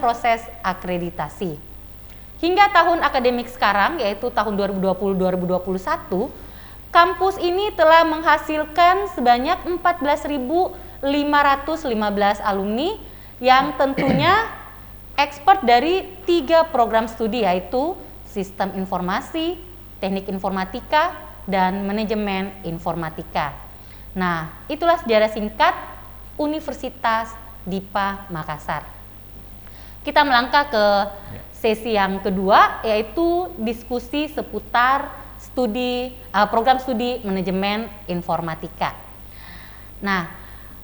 proses akreditasi. Hingga tahun akademik sekarang, yaitu tahun 2020-2021, kampus ini telah menghasilkan sebanyak 14.515 alumni yang tentunya expert dari 3 program studi, yaitu Sistem Informasi, Teknik Informatika, dan Manajemen Informatika. Nah, itulah sejarah singkat Universitas Dipa Makassar. Kita melangkah ke sesi yang kedua, yaitu diskusi seputar program studi Manajemen Informatika. Nah,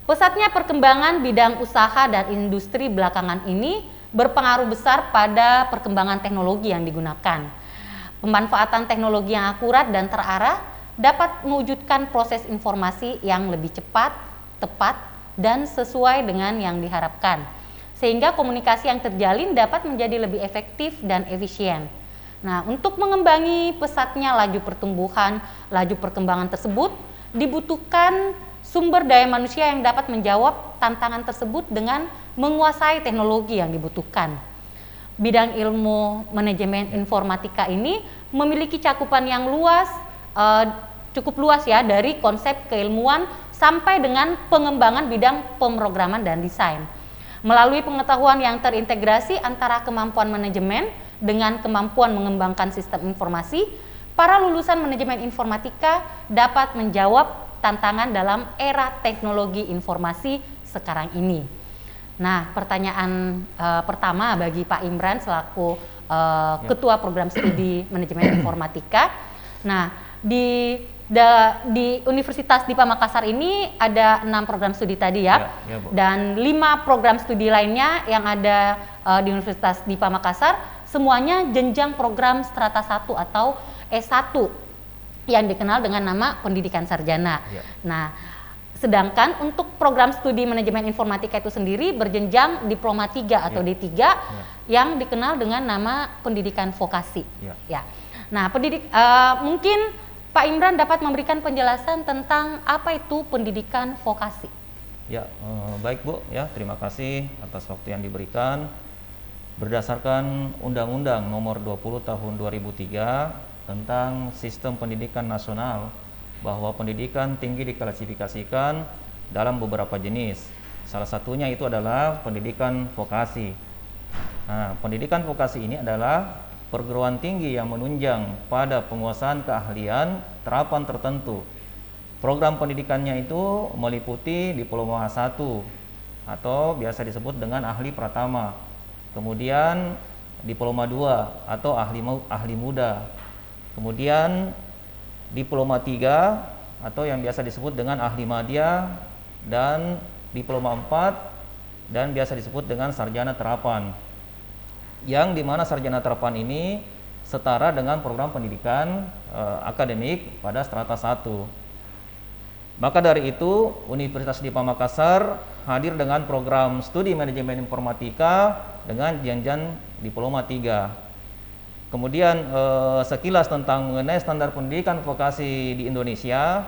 pesatnya perkembangan bidang usaha dan industri belakangan ini berpengaruh besar pada perkembangan teknologi yang digunakan. Pemanfaatan teknologi yang akurat dan terarah dapat mewujudkan proses informasi yang lebih cepat, tepat, dan sesuai dengan yang diharapkan, sehingga komunikasi yang terjalin dapat menjadi lebih efektif dan efisien. Nah, untuk mengembangi pesatnya laju pertumbuhan, laju perkembangan tersebut, dibutuhkan sumber daya manusia yang dapat menjawab tantangan tersebut dengan menguasai teknologi yang dibutuhkan. Bidang ilmu manajemen informatika ini memiliki cakupan yang luas, cukup luas ya, dari konsep keilmuan sampai dengan pengembangan bidang pemrograman dan desain. Melalui pengetahuan yang terintegrasi antara kemampuan manajemen dengan kemampuan mengembangkan sistem informasi, para lulusan manajemen informatika dapat menjawab tantangan dalam era teknologi informasi sekarang ini. Nah, pertanyaan pertama bagi Pak Imran selaku Ketua Program Studi Manajemen Informatika. Nah, di Universitas Dipa Makassar ini ada 6 program studi tadi ya, dan 5 program studi lainnya yang ada di Universitas Dipa Makassar, semuanya jenjang program strata 1 atau S1 yang dikenal dengan nama pendidikan sarjana. Nah, sedangkan untuk program studi manajemen informatika itu sendiri berjenjang diploma 3 atau D3 yang dikenal dengan nama pendidikan vokasi. Ya. Nah, mungkin Pak Imran dapat memberikan penjelasan tentang apa itu pendidikan vokasi. Ya, baik Bu, ya, terima kasih atas waktu yang diberikan. Berdasarkan Undang-Undang Nomor 20 Tahun 2003 tentang Sistem Pendidikan Nasional, bahwa pendidikan tinggi diklasifikasikan dalam beberapa jenis. Salah satunya itu adalah pendidikan vokasi. Nah, pendidikan vokasi ini adalah perguruan tinggi yang menunjang pada penguasaan keahlian terapan tertentu. Program pendidikannya itu meliputi diploma 1 atau biasa disebut dengan ahli pratama, kemudian diploma 2 atau ahli muda, kemudian diploma 3 atau yang biasa disebut dengan ahli madya, dan diploma 4 dan biasa disebut dengan sarjana terapan, yang dimana sarjana terapan ini setara dengan program pendidikan akademik pada strata 1. Maka dari itu Universitas Dipa Makassar hadir dengan program studi manajemen informatika dengan jenjang diploma 3. Kemudian sekilas tentang mengenai standar pendidikan vokasi di Indonesia,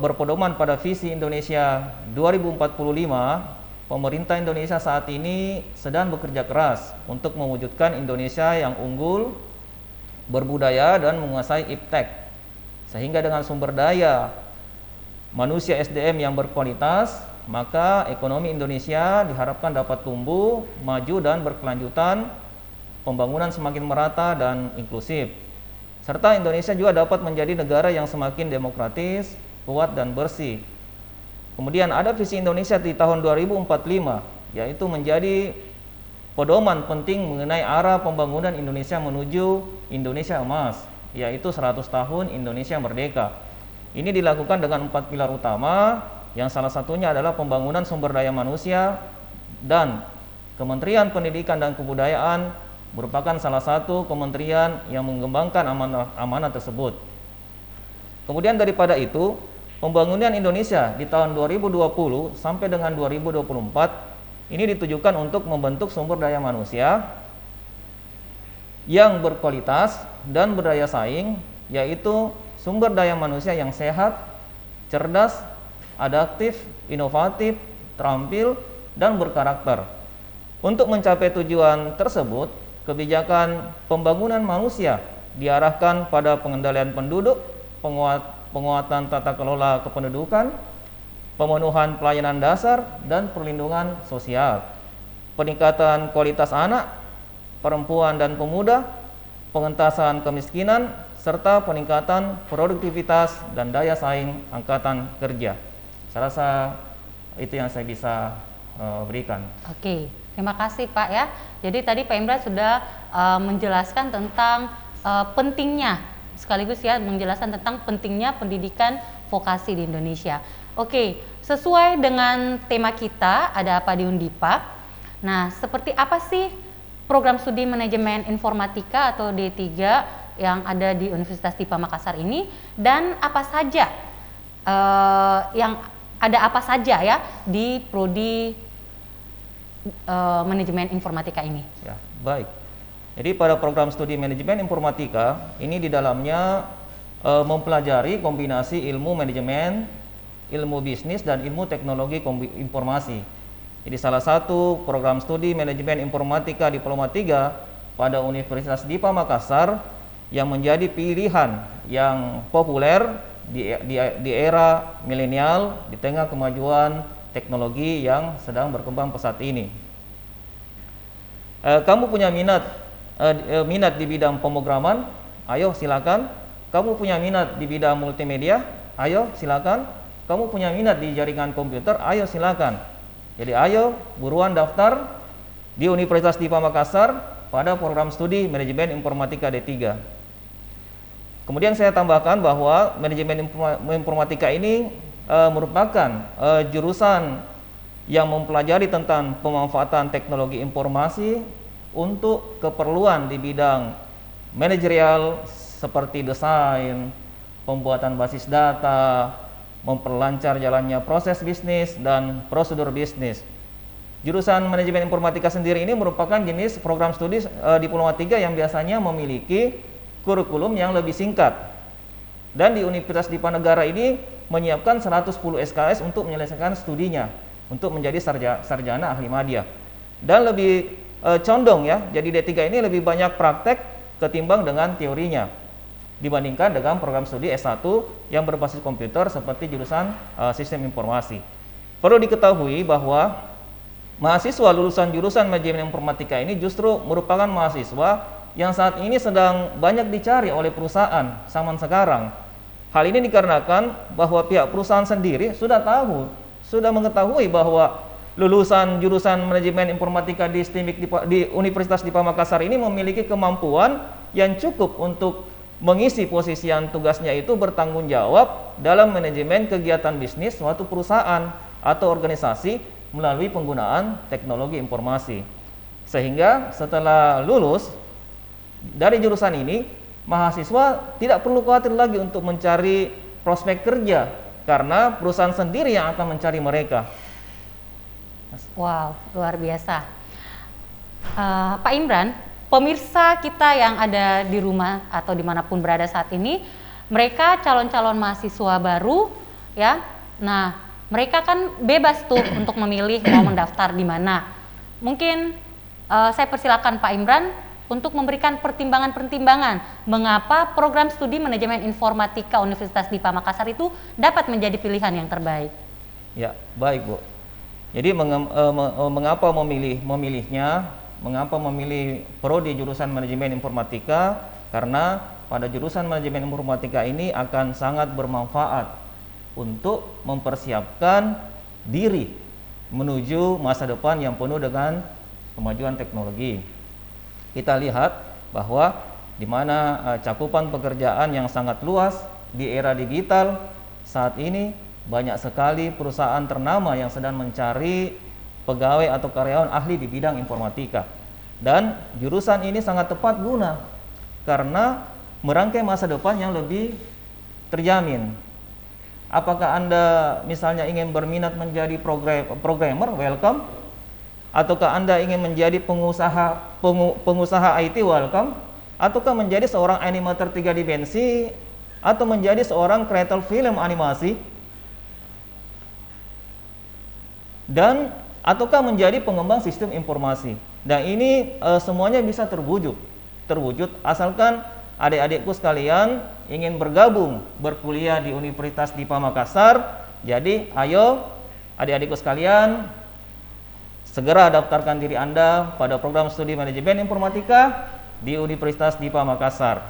berpedoman pada visi Indonesia 2045, pemerintah Indonesia saat ini sedang bekerja keras untuk mewujudkan Indonesia yang unggul, berbudaya, dan menguasai iptek, sehingga dengan sumber daya manusia SDM yang berkualitas, maka ekonomi Indonesia diharapkan dapat tumbuh, maju, dan berkelanjutan, pembangunan semakin merata dan inklusif, serta Indonesia juga dapat menjadi negara yang semakin demokratis, kuat, dan bersih. Kemudian ada visi Indonesia di tahun 2045, yaitu menjadi pedoman penting mengenai arah pembangunan Indonesia menuju Indonesia emas, yaitu 100 tahun Indonesia merdeka. Ini dilakukan dengan 4 pilar utama, yang salah satunya adalah pembangunan sumber daya manusia, dan Kementerian Pendidikan dan Kebudayaan merupakan salah satu kementerian yang mengembangkan amanah tersebut. Kemudian daripada itu, pembangunan Indonesia di tahun 2020 sampai dengan 2024 ini ditujukan untuk membentuk sumber daya manusia yang berkualitas dan berdaya saing, yaitu sumber daya manusia yang sehat, cerdas, adaptif, inovatif, terampil, dan berkarakter. Untuk mencapai tujuan tersebut, kebijakan pembangunan manusia diarahkan pada pengendalian penduduk, penguatan tata kelola kependudukan, pemenuhan pelayanan dasar dan perlindungan sosial, peningkatan kualitas anak, perempuan dan pemuda, pengentasan kemiskinan, serta peningkatan produktivitas dan daya saing angkatan kerja. Saya rasa itu yang saya bisa berikan. Oke, terima kasih Pak ya. Jadi tadi Pak Imran sudah menjelaskan tentang pentingnya, sekaligus ya menjelaskan tentang pentingnya pendidikan vokasi di Indonesia. Oke, sesuai dengan tema kita, ada apa di Undipa? Nah, seperti apa sih program studi manajemen informatika atau D3 yang ada di Universitas Dipa Makassar ini, dan apa saja apa saja ya di prodi manajemen informatika ini? Ya, baik. Jadi pada program studi manajemen informatika ini di dalamnya mempelajari kombinasi ilmu manajemen, ilmu bisnis dan ilmu teknologi informasi. Jadi salah satu program studi manajemen informatika diploma 3 pada Universitas Dipa Makassar yang menjadi pilihan yang populer di era milenial di tengah kemajuan teknologi yang sedang berkembang pesat ini. Kamu punya minat di bidang pemrograman? Ayo silakan. Kamu punya minat di bidang multimedia? Ayo silakan. Kamu punya minat di jaringan komputer? Ayo silakan. Jadi ayo buruan daftar di Universitas Dipa Makassar pada program studi manajemen informatika D3. Kemudian saya tambahkan bahwa manajemen informatika ini merupakan jurusan yang mempelajari tentang pemanfaatan teknologi informasi untuk keperluan di bidang manajerial seperti desain, pembuatan basis data, memperlancar jalannya proses bisnis dan prosedur bisnis. Jurusan manajemen informatika sendiri ini merupakan jenis program studi diploma 3 yang biasanya memiliki kurikulum yang lebih singkat. Dan di Universitas Dipa Negara ini menyiapkan 110 SKS untuk menyelesaikan studinya untuk menjadi sarjana ahli media. Dan lebih condong ya, jadi D3 ini lebih banyak praktek ketimbang dengan teorinya dibandingkan dengan program studi S1 yang berbasis komputer seperti jurusan sistem informasi. Perlu diketahui bahwa mahasiswa lulusan jurusan manajemen informatika ini justru merupakan mahasiswa yang saat ini sedang banyak dicari oleh perusahaan zaman sekarang. Hal ini dikarenakan bahwa pihak perusahaan sendiri sudah mengetahui bahwa lulusan jurusan manajemen informatika di Universitas Dipa Makassar ini memiliki kemampuan yang cukup untuk mengisi posisi yang tugasnya itu bertanggung jawab dalam manajemen kegiatan bisnis suatu perusahaan atau organisasi melalui penggunaan teknologi informasi. Sehingga setelah lulus dari jurusan ini, mahasiswa tidak perlu khawatir lagi untuk mencari prospek kerja karena perusahaan sendiri yang akan mencari mereka. Wow, luar biasa. Pak Imran, pemirsa kita yang ada di rumah atau dimanapun berada saat ini, mereka calon-calon mahasiswa baru, ya. Nah, mereka kan bebas tuh untuk memilih mau mendaftar di mana. Mungkin saya persilakan Pak Imran untuk memberikan pertimbangan-pertimbangan mengapa program studi manajemen informatika Universitas Dipa Makassar itu dapat menjadi pilihan yang terbaik. Ya, baik Bu. Jadi mengapa memilihnya? Mengapa memilih prodi jurusan manajemen informatika? Karena pada jurusan manajemen informatika ini akan sangat bermanfaat untuk mempersiapkan diri menuju masa depan yang penuh dengan kemajuan teknologi. Kita lihat bahwa di mana cakupan pekerjaan yang sangat luas di era digital saat ini, banyak sekali perusahaan ternama yang sedang mencari pegawai atau karyawan ahli di bidang informatika. Dan jurusan ini sangat tepat guna karena merangkai masa depan yang lebih terjamin. Apakah Anda misalnya ingin berminat menjadi programmer, welcome. Ataukah Anda ingin menjadi pengusaha IT, welcome. Ataukah menjadi seorang animator 3 dimensi, atau menjadi seorang kreator film animasi. Dan ataukah menjadi pengembang sistem informasi. Dan ini semuanya bisa terwujud asalkan adik-adikku sekalian ingin bergabung berkuliah di Universitas Dipa Makassar. Jadi ayo adik-adikku sekalian segera daftarkan diri Anda pada program studi manajemen informatika di Universitas Dipa Makassar.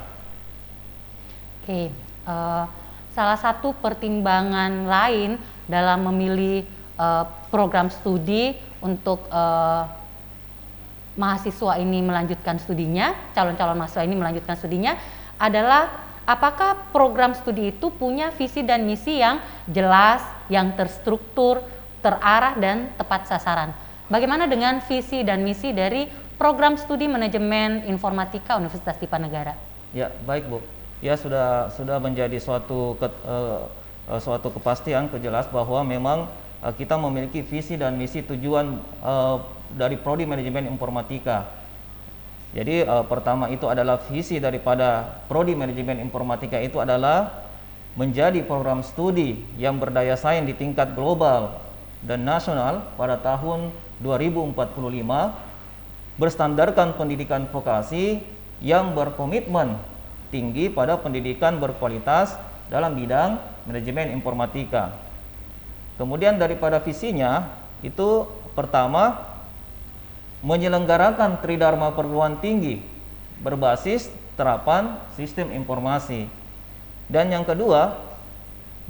Oke, salah satu pertimbangan lain dalam memilih program studi untuk mahasiswa ini melanjutkan studinya, calon-calon mahasiswa ini melanjutkan studinya adalah apakah program studi itu punya visi dan misi yang jelas, yang terstruktur, terarah dan tepat sasaran. Bagaimana dengan visi dan misi dari program studi manajemen informatika Universitas Dipa Negara? Ya, baik Bu. Ya, sudah menjadi suatu kepastian, kejelas bahwa memang kita memiliki visi dan misi tujuan dari prodi manajemen informatika. Jadi pertama itu adalah visi daripada prodi manajemen informatika itu adalah menjadi program studi yang berdaya saing di tingkat global dan nasional pada tahun 2045, berstandarkan pendidikan vokasi yang berkomitmen tinggi pada pendidikan berkualitas dalam bidang manajemen informatika. Kemudian daripada visinya itu pertama menyelenggarakan tridharma perguruan tinggi berbasis terapan sistem informasi. Dan yang kedua,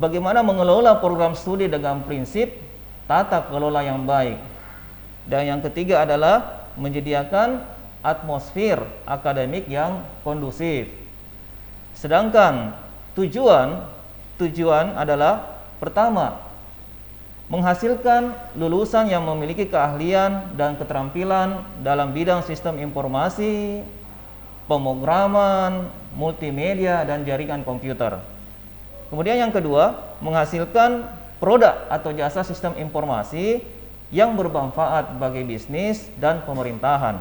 bagaimana mengelola program studi dengan prinsip tata kelola yang baik. Dan yang ketiga adalah menyediakan atmosfer akademik yang kondusif. Sedangkan tujuan adalah pertama, menghasilkan lulusan yang memiliki keahlian dan keterampilan dalam bidang sistem informasi, pemrograman, multimedia, dan jaringan komputer. Kemudian yang kedua, menghasilkan produk atau jasa sistem informasi yang bermanfaat bagi bisnis dan pemerintahan.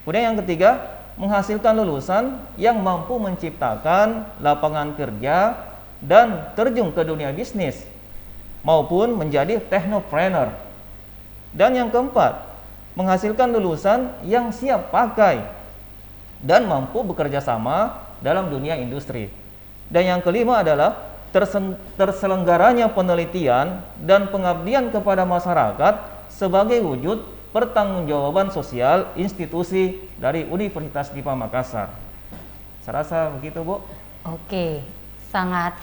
Kemudian yang ketiga, menghasilkan lulusan yang mampu menciptakan lapangan kerja dan terjun ke dunia bisnis maupun menjadi technopreneur. Dan yang keempat, menghasilkan lulusan yang siap pakai dan mampu bekerja sama dalam dunia industri. Dan yang kelima adalah terselenggaranya penelitian dan pengabdian kepada masyarakat sebagai wujud pertanggungjawaban sosial institusi dari Universitas Dipa Makassar. Saya rasa begitu, Bu. Oke, sangat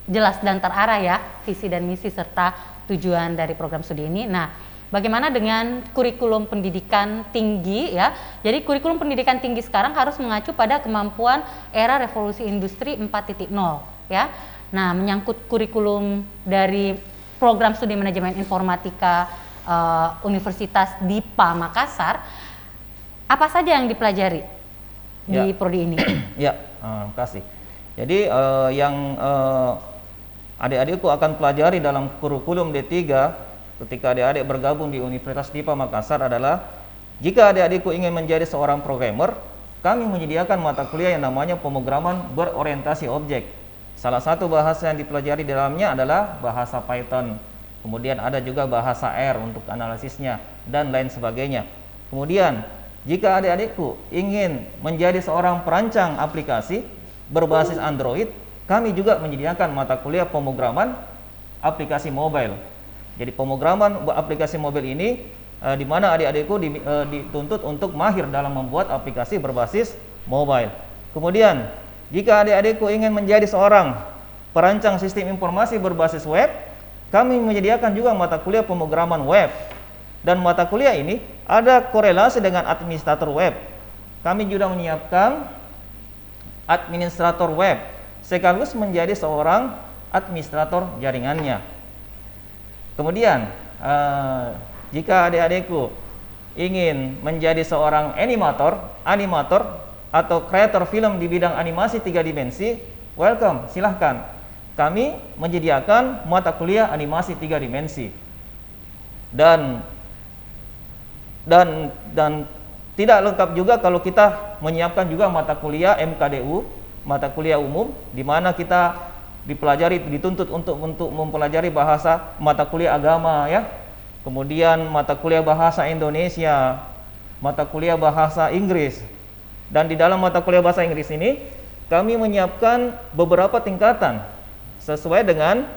jelas dan terarah ya visi dan misi serta tujuan dari program studi ini. Nah, bagaimana dengan kurikulum pendidikan tinggi ya? Jadi kurikulum pendidikan tinggi sekarang harus mengacu pada kemampuan era revolusi industri 4.0 ya. Nah, menyangkut kurikulum dari program studi manajemen informatika Universitas Dipa Makassar, apa saja yang dipelajari di prodi ini? Ya, terima kasih. Jadi yang adik-adikku akan pelajari dalam kurikulum D3 ketika adik-adik bergabung di Universitas Dipa Makassar adalah jika adik-adikku ingin menjadi seorang programmer, kami menyediakan mata kuliah yang namanya pemrograman berorientasi objek. Salah satu bahasa yang dipelajari di dalamnya adalah bahasa Python. Kemudian ada juga bahasa R untuk analisisnya dan lain sebagainya. Kemudian jika adik-adikku ingin menjadi seorang perancang aplikasi berbasis Android, kami juga menyediakan mata kuliah pemrograman aplikasi mobile. Jadi pemrograman aplikasi mobile ini di mana adik-adikku dituntut untuk mahir dalam membuat aplikasi berbasis mobile. Kemudian jika adik-adikku ingin menjadi seorang perancang sistem informasi berbasis web, kami menyediakan juga mata kuliah pemrograman web. Dan mata kuliah ini ada korelasi dengan administrator web. Kami juga menyiapkan administrator web sekaligus menjadi seorang administrator jaringannya. Kemudian jika adik-adikku ingin menjadi seorang animator atau kreator film di bidang animasi 3 dimensi, welcome, silahkan. Kami menyediakan mata kuliah animasi 3 dimensi. Dan tidak lengkap juga kalau kita menyiapkan juga mata kuliah MKDU, mata kuliah umum, di mana kita dituntut untuk mempelajari bahasa mata kuliah agama ya. kemudian mata kuliah bahasa Indonesia, mata kuliah bahasa Inggris. Dan di dalam mata kuliah bahasa Inggris ini kami menyiapkan beberapa tingkatan sesuai dengan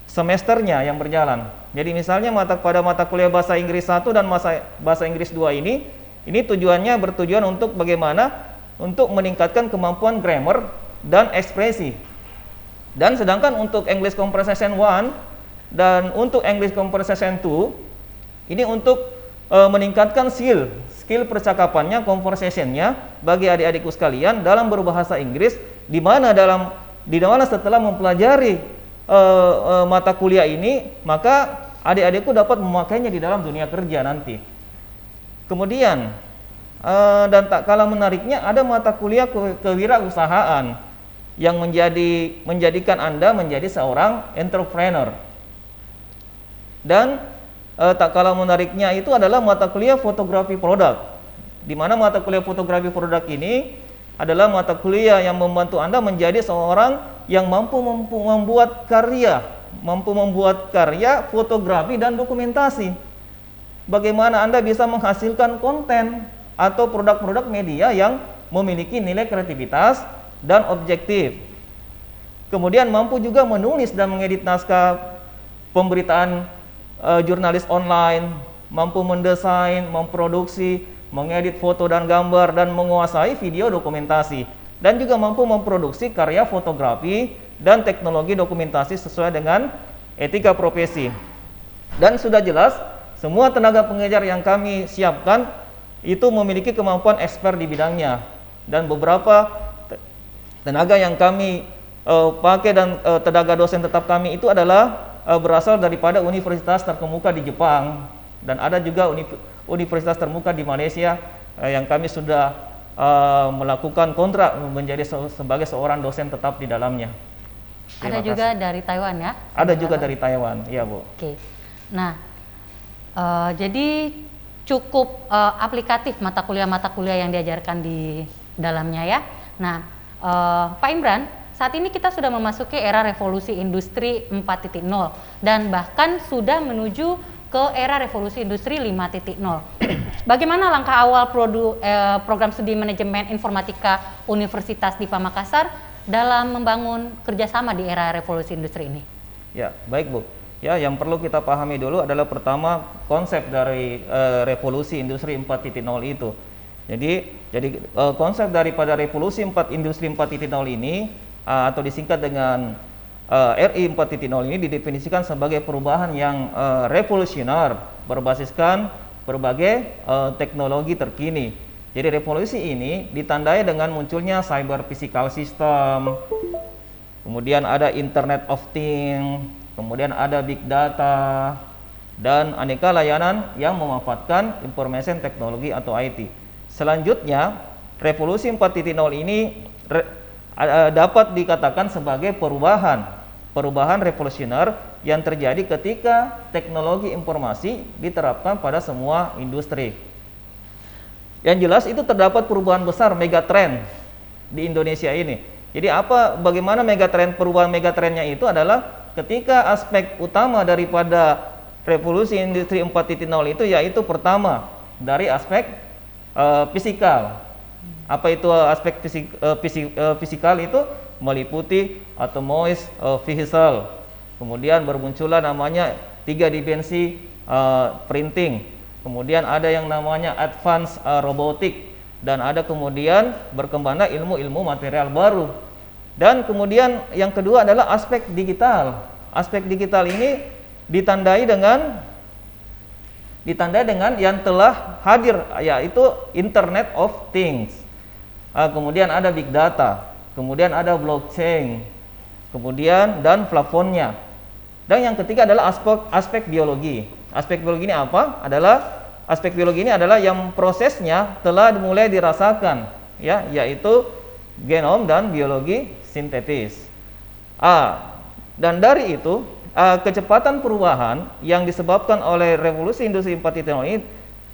semesternya yang berjalan. Jadi misalnya pada mata kuliah bahasa Inggris 1 dan bahasa Inggris 2 ini tujuannya bertujuan untuk bagaimana untuk meningkatkan kemampuan grammar dan ekspresi. Dan sedangkan untuk English Conversation 1 dan untuk English Conversation 2 ini untuk meningkatkan skill percakapannya, conversationnya bagi adik-adikku sekalian dalam berbahasa Inggris, di mana setelah mempelajari mata kuliah ini, maka adik-adikku dapat memakainya di dalam dunia kerja nanti. Kemudian dan tak kalah menariknya, ada mata kuliah kewirausahaan yang menjadikan Anda menjadi seorang entrepreneur. Dan tak kalah menariknya itu adalah mata kuliah fotografi produk, di mana mata kuliah fotografi produk ini adalah mata kuliah yang membantu Anda menjadi seorang yang mampu membuat karya fotografi dan dokumentasi. Bagaimana Anda bisa menghasilkan konten atau produk-produk media yang memiliki nilai kreativitas dan objektif. Kemudian mampu juga menulis dan mengedit naskah pemberitaan jurnalis online, mampu mendesain, memproduksi, mengedit foto dan gambar, dan menguasai video dokumentasi, dan juga mampu memproduksi karya fotografi dan teknologi dokumentasi sesuai dengan etika profesi. Dan sudah jelas, semua tenaga pengajar yang kami siapkan itu memiliki kemampuan expert di bidangnya, dan beberapa tenaga yang kami pakai dan tenaga dosen tetap kami itu adalah berasal daripada universitas terkemuka di Jepang, dan ada juga universitas terkemuka di Malaysia yang kami sudah melakukan kontrak menjadi sebagai seorang dosen tetap di dalamnya. Ada juga dari Taiwan ya? Ada juga dari Taiwan, iya Bu. Oke. Nah, jadi cukup aplikatif mata kuliah yang diajarkan di dalamnya ya. Nah, Pak Imran, saat ini kita sudah memasuki era revolusi industri 4.0 dan bahkan sudah menuju ke era revolusi industri 5.0. Bagaimana langkah awal program studi manajemen informatika Universitas Dipa Makassar dalam membangun kerjasama di era revolusi industri ini? Ya, baik Bu. Ya, yang perlu kita pahami dulu adalah pertama konsep dari revolusi industri 4.0 itu. Jadi konsep daripada revolusi industri 4.0 ini atau disingkat dengan RI 4.0 ini didefinisikan sebagai perubahan yang revolusioner berbasiskan berbagai teknologi terkini. Jadi revolusi ini ditandai dengan munculnya cyber physical system, kemudian ada Internet of Things, kemudian ada big data, dan aneka layanan yang memanfaatkan information technology atau IT. Selanjutnya, revolusi 4.0 ini dapat dikatakan sebagai perubahan revolusioner yang terjadi ketika teknologi informasi diterapkan pada semua industri. Yang jelas itu terdapat perubahan besar megatrend di Indonesia ini. Jadi bagaimana perubahan megatrendnya itu adalah ketika aspek utama daripada revolusi industri 4.0 itu yaitu pertama dari aspek fisikal. Apa itu aspek fisikal itu? Meliputi atomoid vehicle. Kemudian bermunculan namanya 3 dimensi printing. Kemudian ada yang namanya advance robotik, dan ada kemudian berkembangnya ilmu-ilmu material baru. Dan kemudian yang kedua adalah aspek digital. Aspek digital ini ditandai dengan yang telah hadir, yaitu Internet of Things. Kemudian ada big data, kemudian ada blockchain, kemudian dan platformnya. Dan yang ketiga adalah aspek biologi. Aspek biologi ini apa? Aspek biologi ini adalah yang prosesnya telah mulai dirasakan, ya, yaitu genom dan biologi sintetis. Dan dari itu kecepatan perubahan yang disebabkan oleh revolusi industri 4.0 ini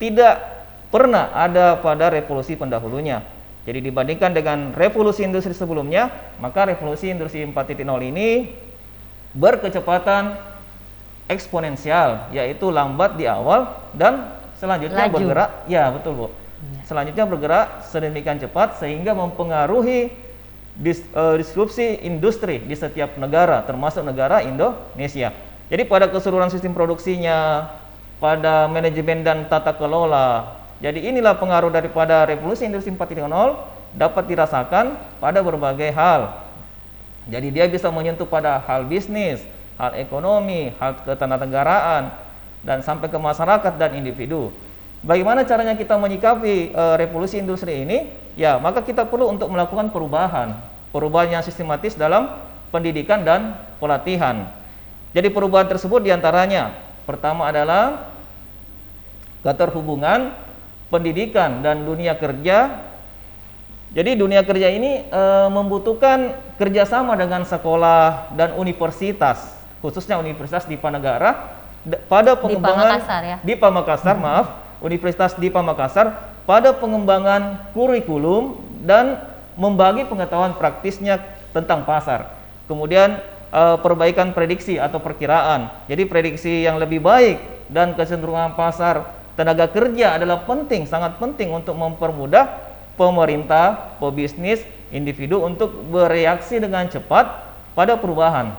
tidak pernah ada pada revolusi pendahulunya. Jadi dibandingkan dengan revolusi industri sebelumnya, maka revolusi industri 4.0 ini berkecepatan eksponensial, yaitu lambat di awal dan selanjutnya Laju. bergerak, ya betul Bu. Selanjutnya bergerak sedemikian cepat sehingga mempengaruhi disrupsi industri di setiap negara, termasuk negara Indonesia. Jadi pada keseluruhan sistem produksinya, pada manajemen dan tata kelola. Jadi inilah pengaruh daripada revolusi industri 4.0 dapat dirasakan pada berbagai hal. Jadi dia bisa menyentuh pada hal bisnis, hal ekonomi, hal ketenaganegaraan, dan sampai ke masyarakat dan individu. Bagaimana caranya kita menyikapi revolusi industri ini? Ya, maka kita perlu untuk melakukan perubahan yang sistematis dalam pendidikan dan pelatihan. Jadi perubahan tersebut diantaranya, pertama adalah keterhubungan pendidikan dan dunia kerja. Jadi dunia kerja ini membutuhkan kerjasama dengan sekolah dan universitas, khususnya Universitas Dipa Negara pada pengembangan di Pamekasan, Universitas Dipa Makassar pada pengembangan kurikulum dan membagi pengetahuan praktisnya tentang pasar. Kemudian perbaikan prediksi atau perkiraan. Jadi prediksi yang lebih baik dan kecenderungan pasar tenaga kerja adalah penting, sangat penting untuk mempermudah pemerintah, pebisnis, individu untuk bereaksi dengan cepat pada perubahan.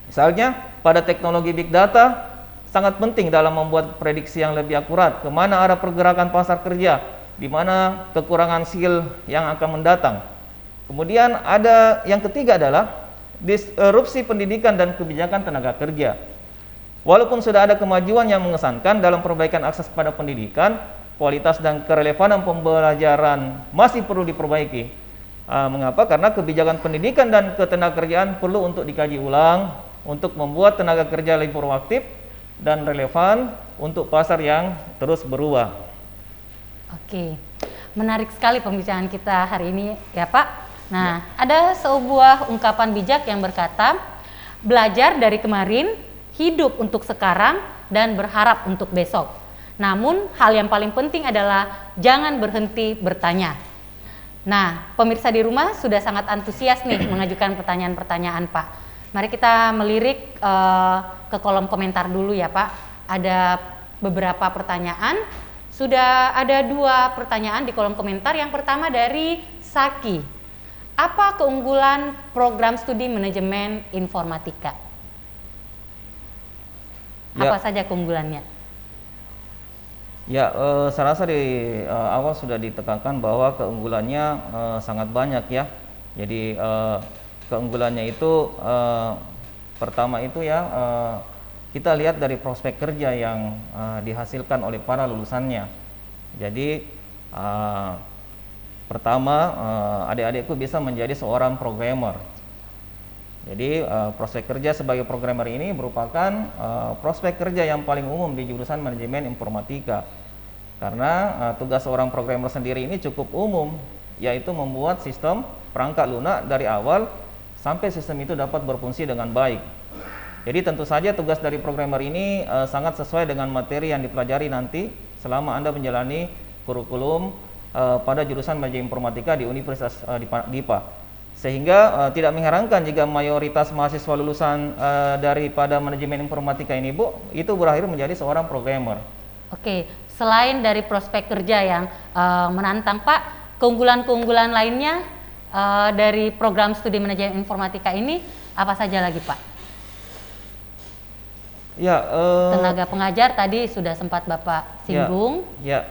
Misalnya pada teknologi big data sangat penting dalam membuat prediksi yang lebih akurat kemana arah pergerakan pasar kerja, di mana kekurangan skill yang akan mendatang. Kemudian ada yang ketiga adalah disrupsi pendidikan dan kebijakan tenaga kerja. Walaupun sudah ada kemajuan yang mengesankan dalam perbaikan akses pada pendidikan, kualitas dan kerelevanan pembelajaran masih perlu diperbaiki. Mengapa? Karena kebijakan pendidikan dan ketenagakerjaan perlu untuk dikaji ulang untuk membuat tenaga kerja lebih proaktif dan relevan untuk pasar yang terus berubah. Oke, menarik sekali pembicaraan kita hari ini ya Pak. Nah, ada sebuah ungkapan bijak yang berkata, belajar dari kemarin, hidup untuk sekarang, dan berharap untuk besok. Namun, hal yang paling penting adalah jangan berhenti bertanya. Nah, pemirsa di rumah sudah sangat antusias nih mengajukan pertanyaan-pertanyaan Pak. Mari kita melirik ke kolom komentar dulu ya Pak. Ada beberapa pertanyaan. Sudah ada 2 pertanyaan di kolom komentar. Yang pertama dari Saki. Apa keunggulan program studi manajemen informatika? Apa saja keunggulannya? Ya, saya rasa di awal sudah ditekankan bahwa keunggulannya sangat banyak ya. Jadi keunggulannya itu pertama itu ya kita lihat dari prospek kerja yang dihasilkan oleh para lulusannya. Jadi pertama, adik-adikku bisa menjadi seorang programmer. Jadi prospek kerja sebagai programmer ini merupakan prospek kerja yang paling umum di jurusan manajemen informatika. Karena tugas seorang programmer sendiri ini cukup umum, yaitu membuat sistem perangkat lunak dari awal sampai sistem itu dapat berfungsi dengan baik. Jadi tentu saja tugas dari programmer ini sangat sesuai dengan materi yang dipelajari nanti selama Anda menjalani kurikulum pada jurusan manajemen informatika di Universitas Dipa. Sehingga tidak mengherankan jika mayoritas mahasiswa lulusan daripada manajemen informatika ini Bu, itu berakhir menjadi seorang programmer. Oke, selain dari prospek kerja yang menantang Pak, keunggulan-keunggulan lainnya dari program studi manajemen informatika ini apa saja lagi Pak? Ya, tenaga pengajar tadi sudah sempat Bapak singgung. Ya.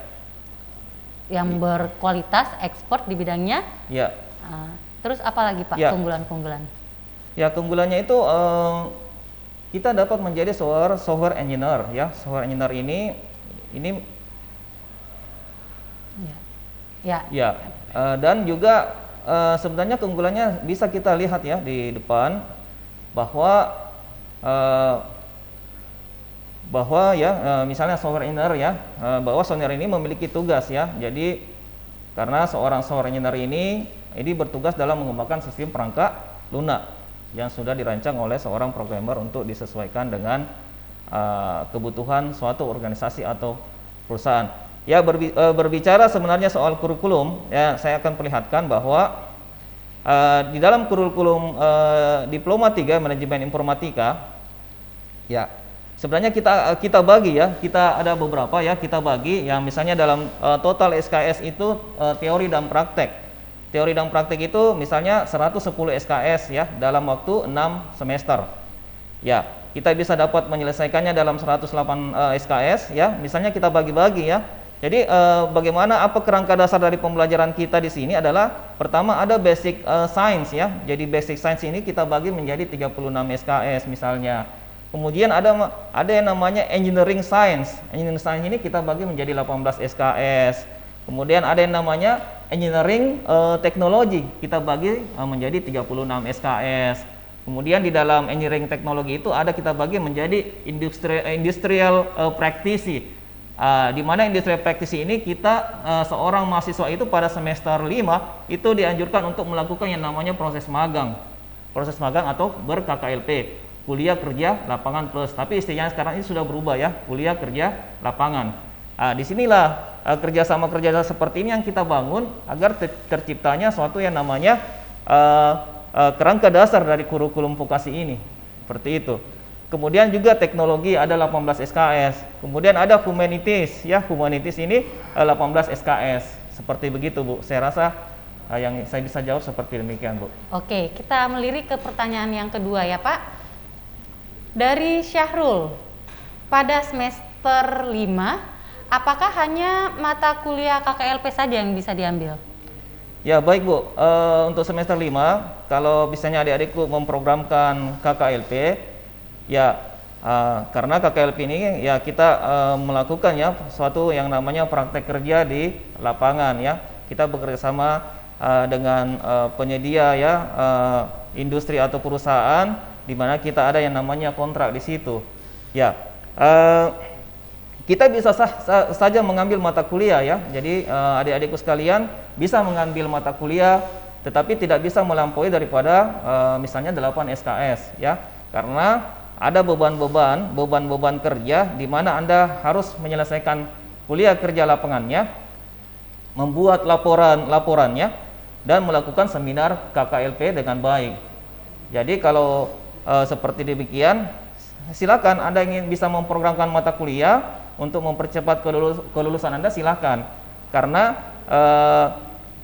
Yang berkualitas, expert di bidangnya. Ya. Terus apa lagi Pak keunggulan-keunggulan? Ya, keunggulannya itu kita dapat menjadi software engineer ya. Software engineer ini dan juga sebenarnya keunggulannya bisa kita lihat ya di depan bahwa misalnya software engineer ya, bahwa software ini memiliki tugas ya. Jadi karena seorang software engineer ini bertugas dalam mengembangkan sistem perangkat lunak yang sudah dirancang oleh seorang programmer untuk disesuaikan dengan kebutuhan suatu organisasi atau perusahaan. Ya, berbicara sebenarnya soal kurikulum ya, saya akan perlihatkan bahwa di dalam kurikulum Diploma 3 Manajemen Informatika ya, Sebenarnya kita bagi ya, kita ada beberapa ya, kita bagi yang misalnya dalam total SKS itu teori dan praktek. Teori dan praktek itu misalnya 110 SKS ya dalam waktu 6 semester. Ya, kita bisa dapat menyelesaikannya dalam 108 SKS ya. Misalnya kita bagi-bagi ya. Jadi bagaimana apa kerangka dasar dari pembelajaran kita di sini adalah pertama ada basic science ya. Jadi basic science ini kita bagi menjadi 36 SKS misalnya. Kemudian ada yang namanya engineering science. Engineering science ini kita bagi menjadi 18 SKS. Kemudian ada yang namanya engineering teknologi. Kita bagi menjadi 36 SKS. Kemudian di dalam engineering teknologi itu ada kita bagi menjadi industrial practice. Di mana industrial practice ini kita seorang mahasiswa itu pada semester 5 itu dianjurkan untuk melakukan yang namanya proses magang. Proses magang atau ber-KKLP. Kuliah kerja lapangan plus, tapi istilahnya sekarang ini sudah berubah ya, kuliah kerja lapangan. Disinilah kerjasama seperti ini yang kita bangun agar terciptanya suatu yang namanya kerangka dasar dari kurikulum vokasi ini, seperti itu. Kemudian juga teknologi ada 18 SKS, kemudian ada humanities ya, humanities ini 18 SKS, seperti begitu Bu. Saya rasa yang saya bisa jawab seperti demikian Bu. Oke, kita melirik ke pertanyaan yang kedua ya Pak. Dari Syahrul, pada semester 5, apakah hanya mata kuliah KKLP saja yang bisa diambil? Ya baik Bu, untuk semester 5, kalau misalnya adik-adikku memprogramkan KKLP, ya karena KKLP ini ya kita melakukan ya suatu yang namanya praktek kerja di lapangan ya. Kita bekerja sama dengan penyedia ya, industri atau perusahaan, di mana kita ada yang namanya kontrak di situ. Ya, kita bisa saja mengambil mata kuliah ya. Jadi adik-adikku sekalian bisa mengambil mata kuliah, tetapi tidak bisa melampaui daripada misalnya 8 SKS ya. Karena ada beban-beban kerja di mana Anda harus menyelesaikan kuliah kerja lapangannya, membuat laporannya, dan melakukan seminar KKLP dengan baik. Jadi kalau seperti demikian, silakan Anda ingin bisa memprogramkan mata kuliah untuk mempercepat kelulusan Anda, silakan.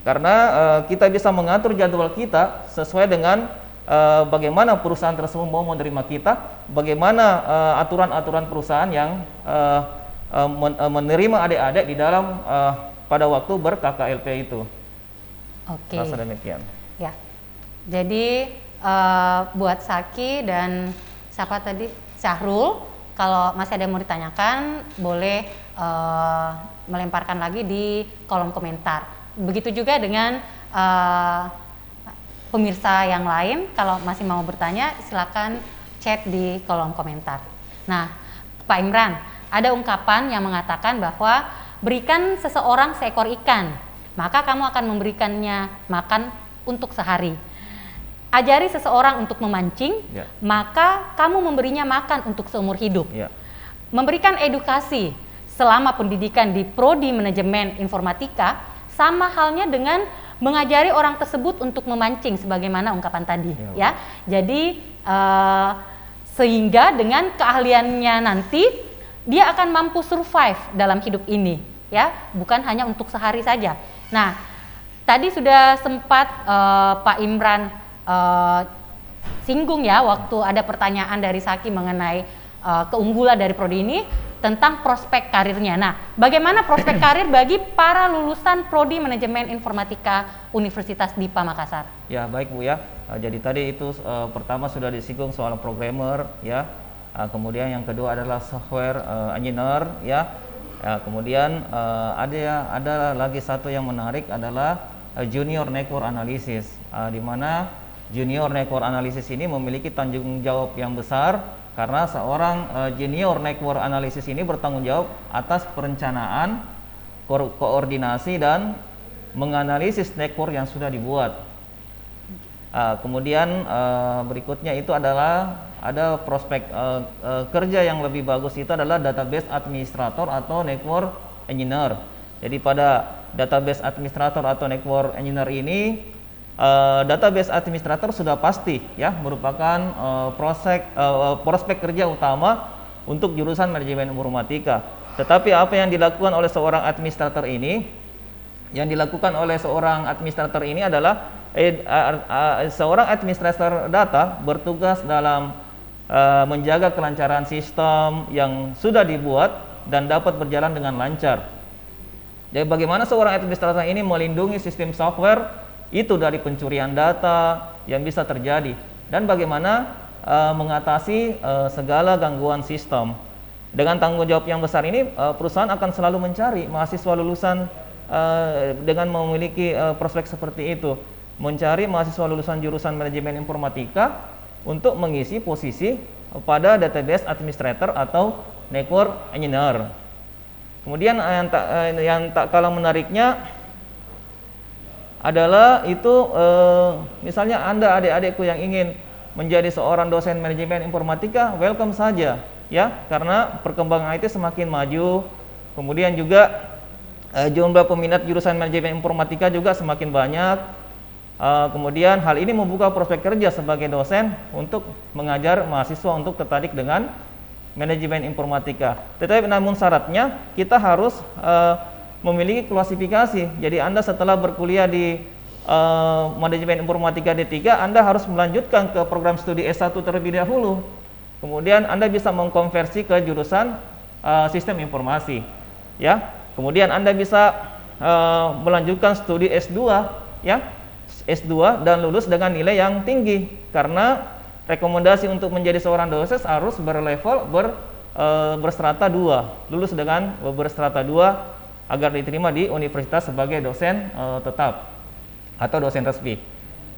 Karena kita bisa mengatur jadwal kita sesuai dengan bagaimana perusahaan tersebut mau menerima kita, bagaimana aturan-aturan perusahaan yang menerima adik-adik di dalam pada waktu ber-KKLP itu. Oke. Rasa demikian. Ya. Jadi buat Saki dan siapa tadi? Syahrul, kalau masih ada yang mau ditanyakan, boleh melemparkan lagi di kolom komentar. Begitu juga dengan pemirsa yang lain, kalau masih mau bertanya, silakan chat di kolom komentar. Nah, Pak Imran, ada ungkapan yang mengatakan bahwa berikan seseorang seekor ikan, maka kamu akan memberikannya makan untuk sehari. Ajari seseorang untuk memancing, Ya. maka kamu memberinya makan untuk seumur hidup. Ya. Memberikan edukasi selama pendidikan di Prodi Manajemen Informatika sama halnya dengan mengajari orang tersebut untuk memancing sebagaimana ungkapan tadi, ya. Jadi sehingga dengan keahliannya nanti dia akan mampu survive dalam hidup ini, ya, bukan hanya untuk sehari saja. Nah, tadi sudah sempat Pak Imran singgung ya waktu ada pertanyaan dari Saki mengenai keunggulan dari prodi ini tentang prospek karirnya. Nah, bagaimana prospek karir bagi para lulusan Prodi Manajemen Informatika Universitas DIPA Makassar? Ya baik Bu ya. Jadi tadi itu pertama sudah disinggung soal programmer ya. Kemudian yang kedua adalah software engineer ya. Kemudian ada lagi satu yang menarik adalah junior network analysis, di mana junior network analysis ini memiliki tanggung jawab yang besar karena seorang junior network analysis ini bertanggung jawab atas perencanaan, koordinasi dan menganalisis network yang sudah dibuat. Kemudian berikutnya itu adalah ada prospek kerja yang lebih bagus, itu adalah database administrator atau network engineer. Jadi pada database administrator atau network engineer ini database administrator sudah pasti ya merupakan prospek kerja utama untuk jurusan manajemen informatika. Tetapi apa yang dilakukan oleh seorang administrator ini, adalah seorang administrator data bertugas dalam menjaga kelancaran sistem yang sudah dibuat dan dapat berjalan dengan lancar. Jadi bagaimana seorang administrator ini melindungi sistem software itu dari pencurian data yang bisa terjadi, dan bagaimana mengatasi segala gangguan sistem. Dengan tanggung jawab yang besar ini, perusahaan akan selalu mencari mahasiswa lulusan dengan memiliki prospek seperti itu, mencari mahasiswa lulusan jurusan manajemen informatika untuk mengisi posisi pada database administrator atau network engineer. Kemudian yang tak kalah menariknya adalah itu misalnya Anda, adik-adikku yang ingin menjadi seorang dosen manajemen informatika, welcome saja ya, karena perkembangan IT semakin maju. Kemudian juga jumlah peminat jurusan manajemen informatika juga semakin banyak. Kemudian hal ini membuka prospek kerja sebagai dosen untuk mengajar mahasiswa untuk tertarik dengan manajemen informatika. Tetapi namun syaratnya kita harus memiliki klasifikasi. Jadi Anda setelah berkuliah di manajemen informatika D3, Anda harus melanjutkan ke program studi S1 terlebih dahulu. Kemudian Anda bisa mengkonversi ke jurusan sistem informasi. Ya. Kemudian Anda bisa melanjutkan studi S2 ya. S2 dan lulus dengan nilai yang tinggi, karena rekomendasi untuk menjadi seorang dosen harus berlevel berstrata 2, lulus dengan berstrata 2 agar diterima di universitas sebagai dosen tetap atau dosen resmi.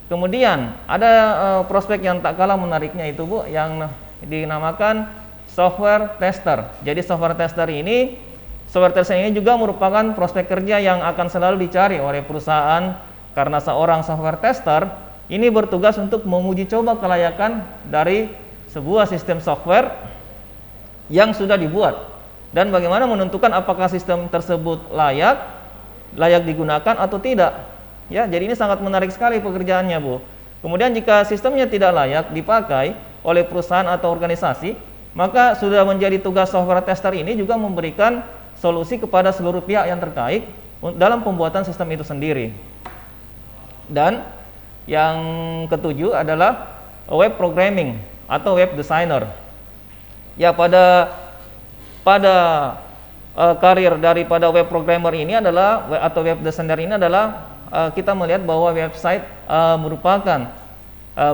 Kemudian ada prospek yang tak kalah menariknya itu Bu, yang dinamakan software tester. Jadi software tester ini juga merupakan prospek kerja yang akan selalu dicari oleh perusahaan, karena seorang software tester ini bertugas untuk menguji coba kelayakan dari sebuah sistem software yang sudah dibuat, dan bagaimana menentukan apakah sistem tersebut layak digunakan atau tidak. Ya, jadi ini sangat menarik sekali pekerjaannya, Bu. Kemudian jika sistemnya tidak layak dipakai oleh perusahaan atau organisasi, maka sudah menjadi tugas software tester ini juga memberikan solusi kepada seluruh pihak yang terkait dalam pembuatan sistem itu sendiri. Dan yang ketujuh adalah web programming atau web designer. Ya, pada karir daripada web programmer ini adalah atau web designer ini adalah kita melihat bahwa website merupakan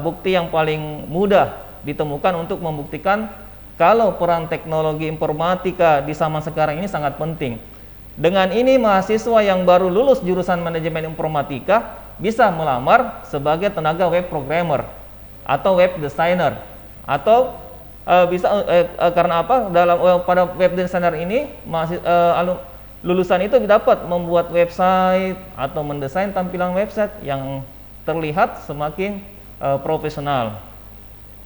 bukti yang paling mudah ditemukan untuk membuktikan kalau peran teknologi informatika di zaman sekarang ini sangat penting. Dengan ini mahasiswa yang baru lulus jurusan manajemen informatika bisa melamar sebagai tenaga web programmer atau web designer, atau karena apa, pada web designer ini lulusan itu dapat membuat website atau mendesain tampilan website yang terlihat semakin profesional.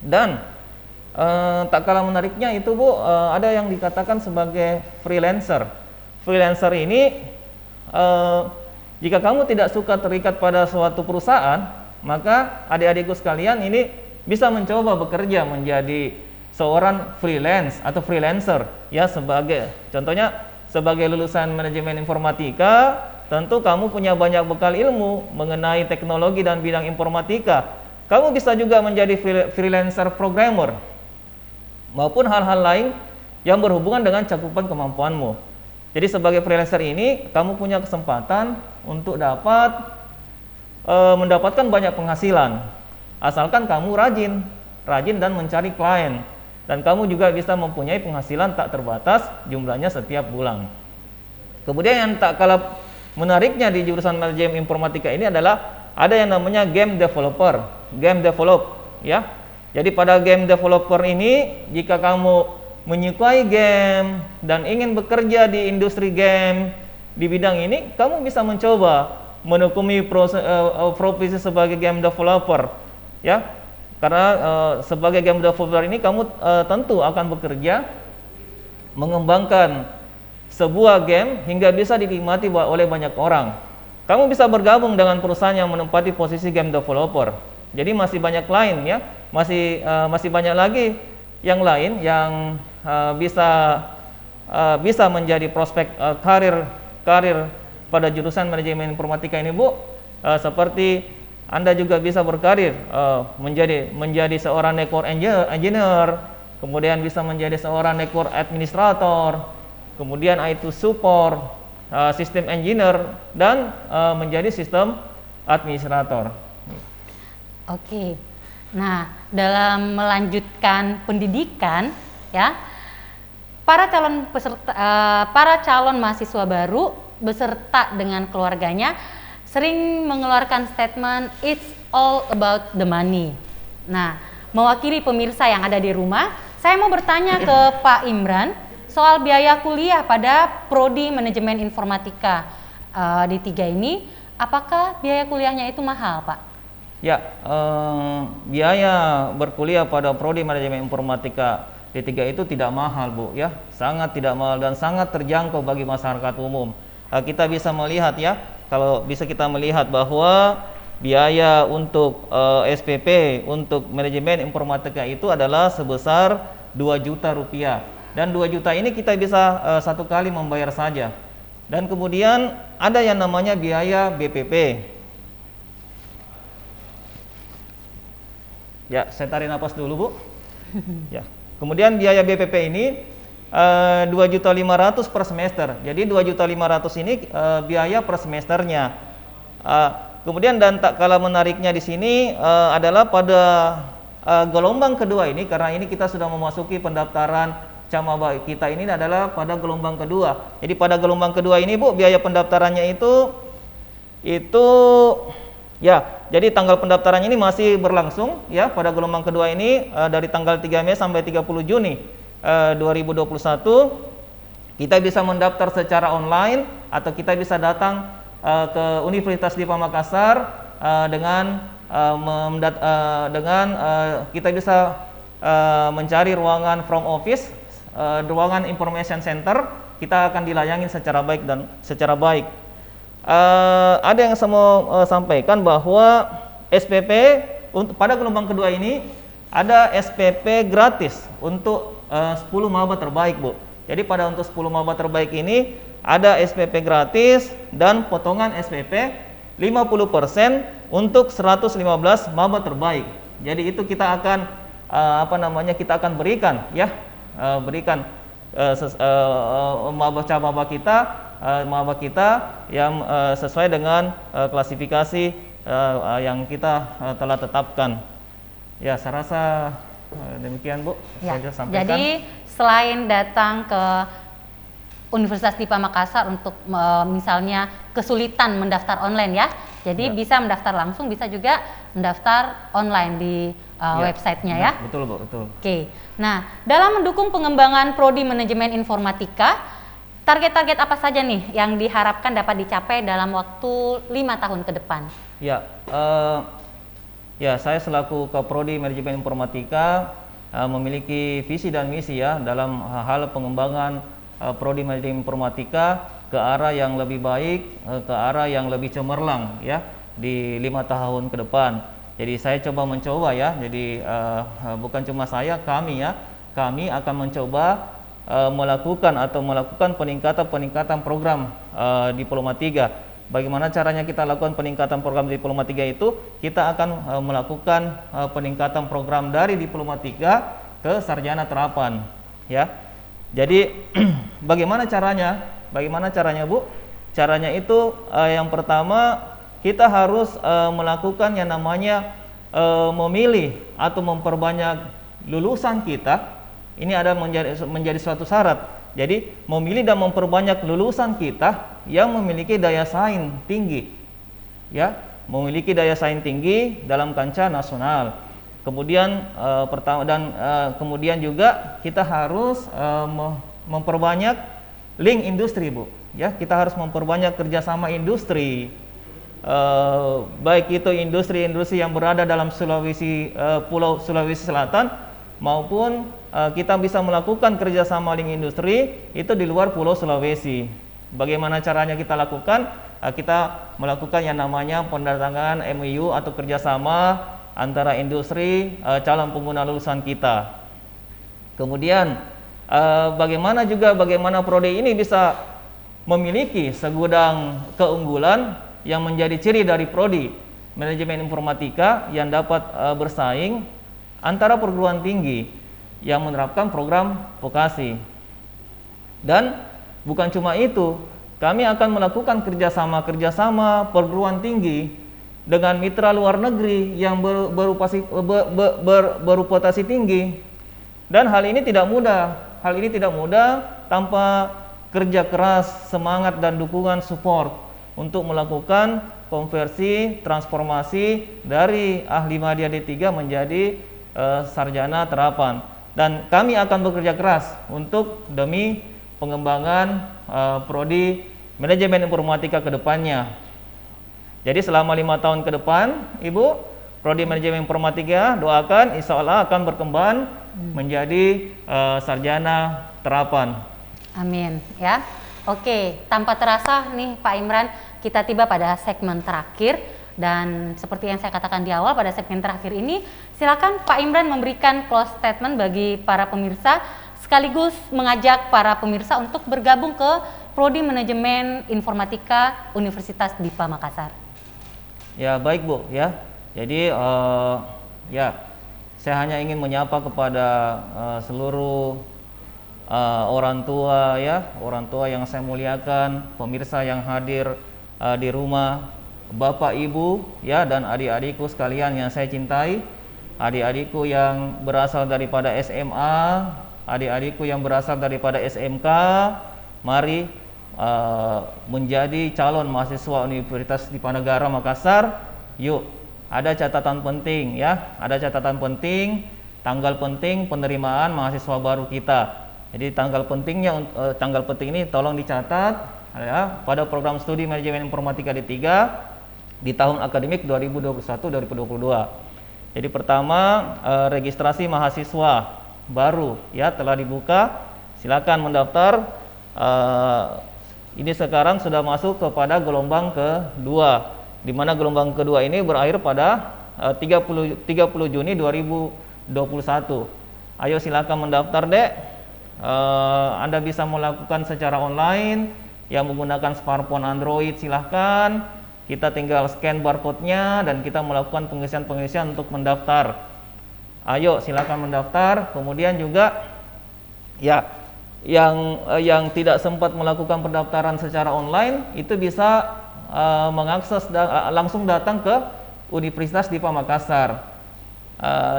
Dan tak kalah menariknya itu Bu, ada yang dikatakan sebagai freelancer. Freelancer ini jika kamu tidak suka terikat pada suatu perusahaan, maka adik-adikku sekalian ini bisa mencoba bekerja menjadi seorang freelance atau freelancer ya, contohnya sebagai lulusan manajemen informatika, tentu kamu punya banyak bekal ilmu mengenai teknologi dan bidang informatika. Kamu bisa juga menjadi freelancer programmer maupun hal-hal lain yang berhubungan dengan cakupan kemampuanmu. Jadi sebagai freelancer ini kamu punya kesempatan untuk mendapatkan banyak penghasilan, asalkan kamu rajin dan mencari klien, dan kamu juga bisa mempunyai penghasilan tak terbatas jumlahnya setiap bulan. Kemudian yang tak kalah menariknya di jurusan manajemen informatika ini adalah ada yang namanya game developer, ya. Jadi pada game developer ini, jika kamu menyukai game dan ingin bekerja di industri game di bidang ini, kamu bisa mencoba menekuni profesi sebagai game developer, ya. Karena sebagai game developer ini kamu tentu akan bekerja mengembangkan sebuah game hingga bisa dinikmati oleh banyak orang. Kamu bisa bergabung dengan perusahaan yang menempati posisi game developer. Jadi masih banyak lain ya, masih banyak lagi yang lain yang bisa menjadi prospek karir pada jurusan manajemen informatika ini, Bu. Seperti Anda juga bisa berkarir menjadi seorang network engineer, kemudian bisa menjadi seorang network administrator, kemudian IT support, sistem engineer, dan menjadi sistem administrator. Oke. Nah, dalam melanjutkan pendidikan, ya, para calon mahasiswa baru beserta dengan keluarganya sering mengeluarkan statement "It's all about the money". Nah, mewakili pemirsa yang ada di rumah, saya mau bertanya ke Pak Imran soal biaya kuliah pada Prodi Manajemen Informatika D3 ini. Apakah biaya kuliahnya itu mahal, Pak? Ya, biaya berkuliah pada Prodi Manajemen Informatika D3 itu tidak mahal, Bu, ya. Sangat tidak mahal dan sangat terjangkau bagi masyarakat umum. Kita bisa melihat, ya, kalau bisa kita melihat bahwa biaya untuk SPP untuk manajemen informatika itu adalah sebesar 2 juta rupiah. Dan 2 juta ini kita bisa satu kali membayar saja. Dan kemudian ada yang namanya biaya BPP. Ya, saya tarik nafas dulu, Bu. Ya. Kemudian biaya BPP ini 2.500.000 per semester. Jadi 2.500.000 ini biaya per semesternya. Kemudian dan tak kalah menariknya di sini adalah pada gelombang kedua ini, karena ini kita sudah memasuki pendaftaran camaba kita ini adalah pada gelombang kedua. Jadi pada gelombang kedua ini, Bu, biaya pendaftarannya itu ya, jadi tanggal pendaftarannya ini masih berlangsung, ya, pada gelombang kedua ini dari tanggal 3 Mei sampai 30 Juni 2021. Kita bisa mendaftar secara online atau kita bisa datang ke Universitas Dipa Makassar kita bisa mencari ruangan front office, ruangan information center. Kita akan dilayani secara baik. Ada yang saya mau sampaikan bahwa SPP pada gelombang kedua ini ada SPP gratis untuk 10 maba terbaik, Bu. Jadi pada untuk 10 maba terbaik ini ada SPP gratis dan potongan SPP 50% untuk 115 maba terbaik. Jadi itu kita akan kita akan berikan, ya, maba kita yang sesuai dengan klasifikasi yang kita telah tetapkan. Ya, saya rasa demikian, Bu. Ya. Saya sampaikan. Jadi selain datang ke Universitas Dipa Makassar untuk misalnya kesulitan mendaftar online, ya, jadi bisa mendaftar langsung, bisa juga mendaftar online di websitenya, ya. Betul, Bu, betul. Oke. Nah, dalam mendukung pengembangan Prodi Manajemen Informatika, target-target apa saja nih yang diharapkan dapat dicapai dalam waktu 5 tahun ke depan? Ya, saya selaku Kaprodi Manajemen Informatika memiliki visi dan misi, ya, dalam hal pengembangan Prodi Manajemen Informatika ke arah yang lebih baik, ke arah yang lebih cemerlang, ya, di 5 tahun ke depan. Jadi saya mencoba, ya. Jadi bukan cuma saya, kami akan mencoba melakukan peningkatan program Diploma 3. Bagaimana caranya kita lakukan peningkatan program Diploma 3 itu? Kita akan melakukan peningkatan program dari Diploma 3 ke sarjana terapan, ya. Jadi bagaimana caranya? Bu? Caranya itu yang pertama kita harus melakukan yang namanya memilih atau memperbanyak lulusan kita. Ini ada menjadi suatu syarat. Jadi memilih dan memperbanyak lulusan kita yang memiliki daya saing tinggi, ya, memiliki daya saing tinggi dalam kancah nasional. Kemudian kemudian juga kita harus memperbanyak link industri, Bu. Ya, kita harus memperbanyak kerjasama industri, baik itu industri-industri yang berada dalam Pulau Sulawesi Selatan maupun kita bisa melakukan kerjasama link industri itu di luar Pulau Sulawesi. Bagaimana caranya kita lakukan? Kita melakukan yang namanya penandatanganan MOU atau kerjasama antara industri calon pengguna lulusan kita. Kemudian Bagaimana prodi ini bisa memiliki segudang keunggulan yang menjadi ciri dari prodi manajemen informatika yang dapat bersaing antara perguruan tinggi yang menerapkan program vokasi. Dan bukan cuma itu, kami akan melakukan kerjasama perguruan tinggi dengan mitra luar negeri yang berreputasi tinggi. Dan hal ini tidak mudah tanpa kerja keras, semangat dan dukungan support untuk melakukan konversi transformasi dari ahli media D3 menjadi sarjana terapan. Dan kami akan bekerja keras untuk demi pengembangan prodi manajemen informatika ke depannya. Jadi selama 5 tahun ke depan, Ibu, prodi manajemen informatika doakan insya Allah akan berkembang menjadi sarjana terapan. Amin ya. Oke, tanpa terasa nih Pak Imran, kita tiba pada segmen terakhir. Dan seperti yang saya katakan di awal, pada segmen terakhir ini silakan Pak Imran memberikan close statement bagi para pemirsa, sekaligus mengajak para pemirsa untuk bergabung ke Prodi Manajemen Informatika Universitas Dipa Makassar. Ya baik Bu ya. Jadi saya hanya ingin menyapa kepada seluruh orang tua yang saya muliakan, pemirsa yang hadir di rumah, Bapak Ibu ya, dan adik-adikku sekalian yang saya cintai, adik-adikku yang berasal daripada SMA, adik-adikku yang berasal daripada SMK, mari menjadi calon mahasiswa Universitas Dipanegara Makassar. Yuk, ada catatan penting ya, tanggal penting penerimaan mahasiswa baru kita. Jadi tanggal penting ini tolong dicatat ya, pada program studi manajemen informatika D3 di tahun akademik 2021-2022. Jadi pertama, registrasi mahasiswa baru ya telah dibuka. Silakan mendaftar. Ini sekarang sudah masuk kepada gelombang kedua, di mana gelombang kedua ini berakhir pada 30 Juni 2021. Ayo silakan mendaftar, Dek. Anda bisa melakukan secara online yang menggunakan smartphone Android, silahkan. Kita tinggal scan barcode-nya dan kita melakukan pengisian untuk mendaftar. Ayo silakan mendaftar. Kemudian juga ya yang tidak sempat melakukan pendaftaran secara online itu bisa mengakses langsung datang ke Universitas Dipa Makassar.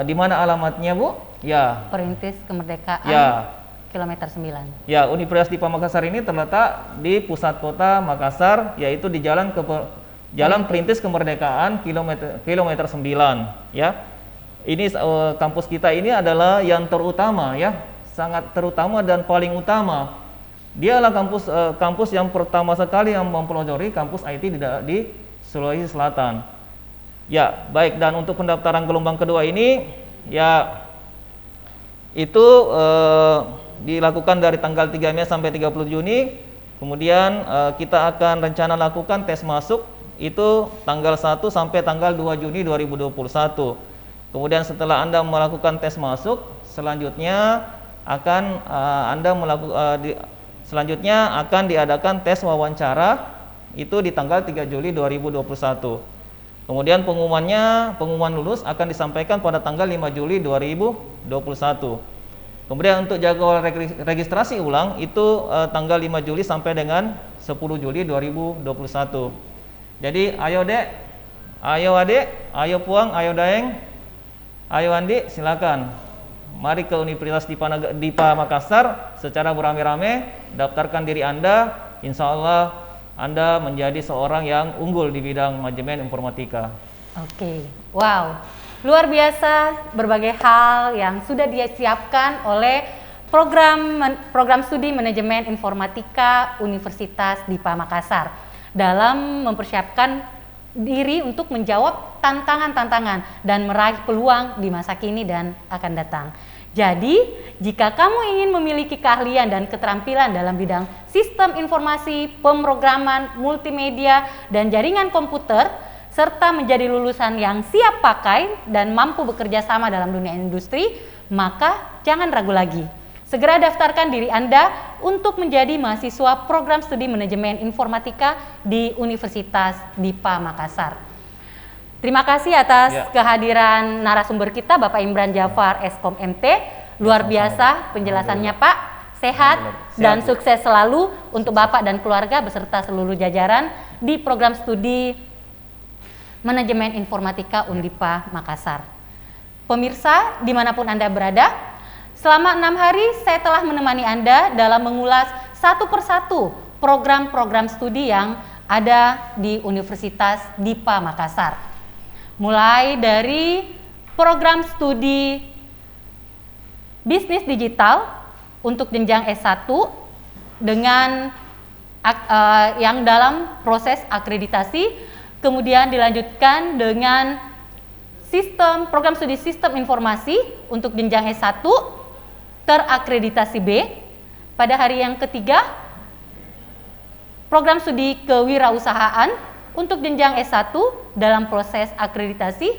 Di mana alamatnya, Bu? Ya. Perintis Kemerdekaan. Ya. Kilometer 9. Ya, Universitas Dipa Makassar ini terletak di pusat kota Makassar, yaitu di Jalan Perintis Kemerdekaan kilometer 9 ya. Ini kampus kita ini adalah yang terutama ya, sangat terutama dan paling utama. Dialah kampus yang pertama sekali yang mempelajari kampus IT di Sulawesi Selatan. Ya, baik, dan untuk pendaftaran gelombang kedua ini ya itu dilakukan dari tanggal 3 Mei sampai 30 Juni. Kemudian kita akan rencana lakukan tes masuk itu tanggal 1 sampai tanggal 2 Juni 2021. Kemudian setelah Anda melakukan tes masuk, selanjutnya akan akan diadakan tes wawancara itu di tanggal 3 Juli 2021. Kemudian pengumuman lulus akan disampaikan pada tanggal 5 Juli 2021. Kemudian untuk jadwal registrasi ulang itu tanggal 5 Juli sampai dengan 10 Juli 2021. Jadi ayo Dek, ayo Adik, ayo Puang, ayo Daeng, ayo Andi, silakan. Mari ke Universitas Dipa Makassar secara beramai-ramai, daftarkan diri Anda. Insya Allah Anda menjadi seorang yang unggul di bidang manajemen informatika. Oke, wow. Luar biasa berbagai hal yang sudah disiapkan oleh program studi manajemen informatika Universitas Dipa Makassar dalam mempersiapkan diri untuk menjawab tantangan-tantangan dan meraih peluang di masa kini dan akan datang. Jadi, jika kamu ingin memiliki keahlian dan keterampilan dalam bidang sistem informasi, pemrograman, multimedia, dan jaringan komputer, serta menjadi lulusan yang siap pakai dan mampu bekerja sama dalam dunia industri, maka jangan ragu lagi. Segera daftarkan diri Anda untuk menjadi mahasiswa program studi manajemen informatika di Universitas DIPA Makassar. Terima kasih atas kehadiran narasumber kita, Bapak Imran Jafar, Eskom MT. Luar biasa penjelasannya, Pak. Sehat dan sukses selalu untuk Bapak dan keluarga beserta seluruh jajaran di program studi manajemen informatika Undipa Makassar. Pemirsa, dimanapun Anda berada, selama 6 hari saya telah menemani Anda dalam mengulas satu persatu program-program studi yang ada di Universitas DIPA Makassar. Mulai dari program studi bisnis digital untuk jenjang S1 dengan yang dalam proses akreditasi, kemudian dilanjutkan dengan program studi sistem informasi untuk jenjang S1 terakreditasi B. Pada hari yang ketiga, program studi kewirausahaan untuk jenjang S1 dalam proses akreditasi.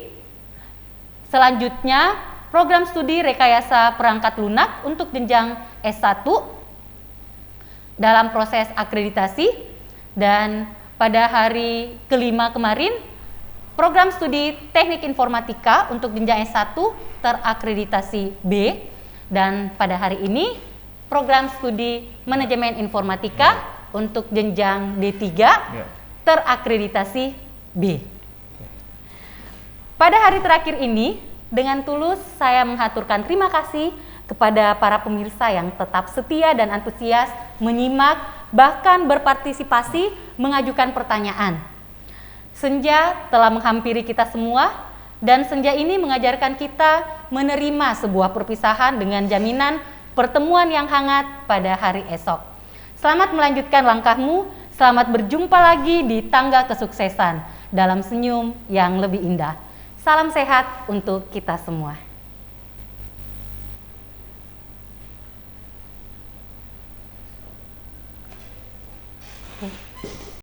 Selanjutnya, program studi rekayasa perangkat lunak untuk jenjang S1 dalam proses akreditasi. Dan pada hari kelima kemarin, program studi teknik informatika untuk jenjang S1 terakreditasi B. Dan pada hari ini, program studi manajemen informatika untuk jenjang D3 terakreditasi B. Pada hari terakhir ini, dengan tulus saya mengaturkan terima kasih kepada para pemirsa yang tetap setia dan antusias menyimak, bahkan berpartisipasi mengajukan pertanyaan. Senja telah menghampiri kita semua, dan senja ini mengajarkan kita menerima sebuah perpisahan dengan jaminan pertemuan yang hangat pada hari esok. Selamat melanjutkan langkahmu, selamat berjumpa lagi di tangga kesuksesan dalam senyum yang lebih indah. Salam sehat untuk kita semua. Oke.